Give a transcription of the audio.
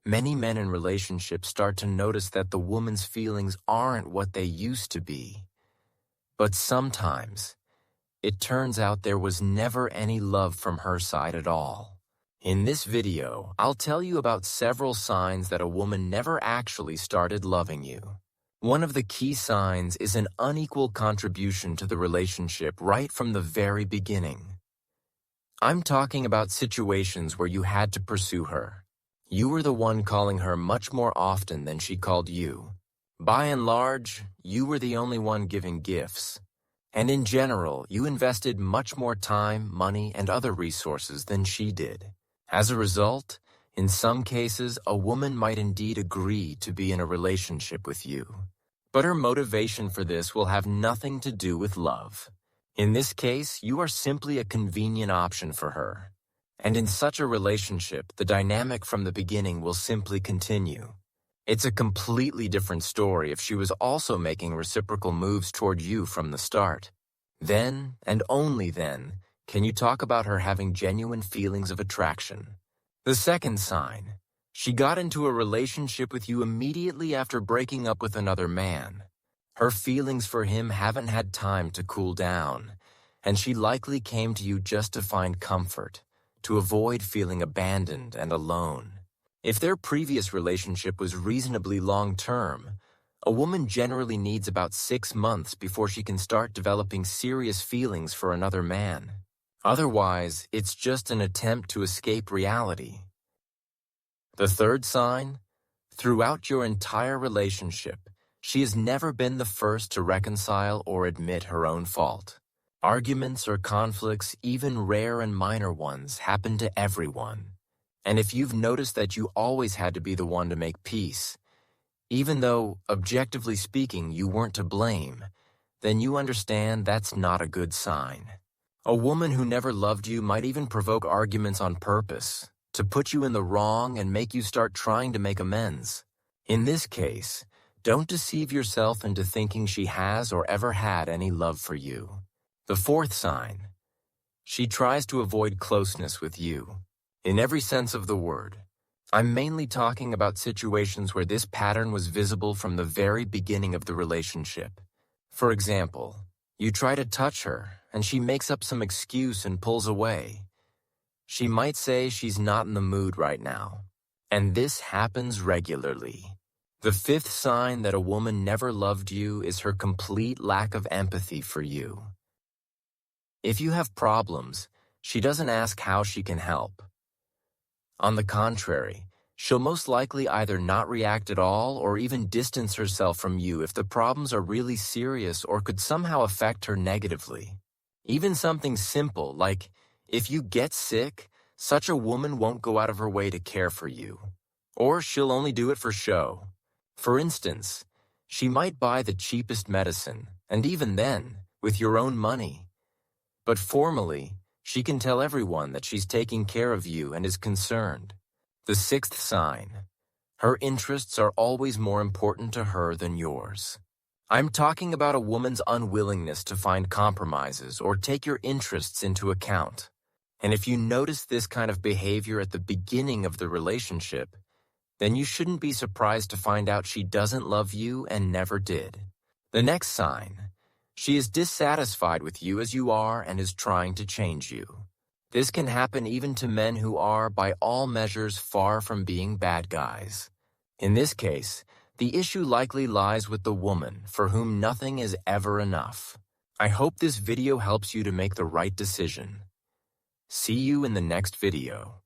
Many men in relationships start to notice that the woman's feelings aren't what they used to be. But sometimes, it turns out there was never any love from her side at all. In this video, I'll tell you about several signs that a woman never actually started loving you. One of the key signs is an unequal contribution to the relationship right from the very beginning. I'm talking about situations where you had to pursue her. You were the one calling her much more often than she called you. By and large, you were the only one giving gifts. And in general, you invested much more time, money, and other resources than she did. As a result, in some cases, a woman might indeed agree to be in a relationship with you. But her motivation for this will have nothing to do with love. In this case, you are simply a convenient option for her. And in such a relationship, the dynamic from the beginning will simply continue. It's a completely different story if she was also making reciprocal moves toward you from the start. Then, and only then, can you talk about her having genuine feelings of attraction. The second sign, she got into a relationship with you immediately after breaking up with another man. Her feelings for him haven't had time to cool down, and she likely came to you just to find comfort, to avoid feeling abandoned and alone. If their previous relationship was reasonably long-term, a woman generally needs about 6 months before she can start developing serious feelings for another man. Otherwise, it's just an attempt to escape reality. The third sign, throughout your entire relationship, she has never been the first to reconcile or admit her own fault. Arguments or conflicts, even rare and minor ones, happen to everyone. And if you've noticed that you always had to be the one to make peace, even though, objectively speaking, you weren't to blame, then you understand that's not a good sign. A woman who never loved you might even provoke arguments on purpose, to put you in the wrong and make you start trying to make amends. In this case, don't deceive yourself into thinking she has or ever had any love for you. The fourth sign, she tries to avoid closeness with you. In every sense of the word. I'm mainly talking about situations where this pattern was visible from the very beginning of the relationship. For example, you try to touch her, and she makes up some excuse and pulls away. She might say she's not in the mood right now. And this happens regularly. The fifth sign that a woman never loved you is her complete lack of empathy for you. If you have problems, she doesn't ask how she can help. On the contrary, she'll most likely either not react at all or even distance herself from you if the problems are really serious or could somehow affect her negatively. Even something simple like, if you get sick, such a woman won't go out of her way to care for you. Or she'll only do it for show. For instance, she might buy the cheapest medicine, and even then, with your own money. But formally, she can tell everyone that she's taking care of you and is concerned. The sixth sign, her interests are always more important to her than yours. I'm talking about a woman's unwillingness to find compromises or take your interests into account. And if you notice this kind of behavior at the beginning of the relationship, then you shouldn't be surprised to find out she doesn't love you and never did. The next sign, she is dissatisfied with you as you are and is trying to change you. This can happen even to men who are, by all measures, far from being bad guys. In this case, the issue likely lies with the woman, for whom nothing is ever enough. I hope this video helps you to make the right decision. See you in the next video.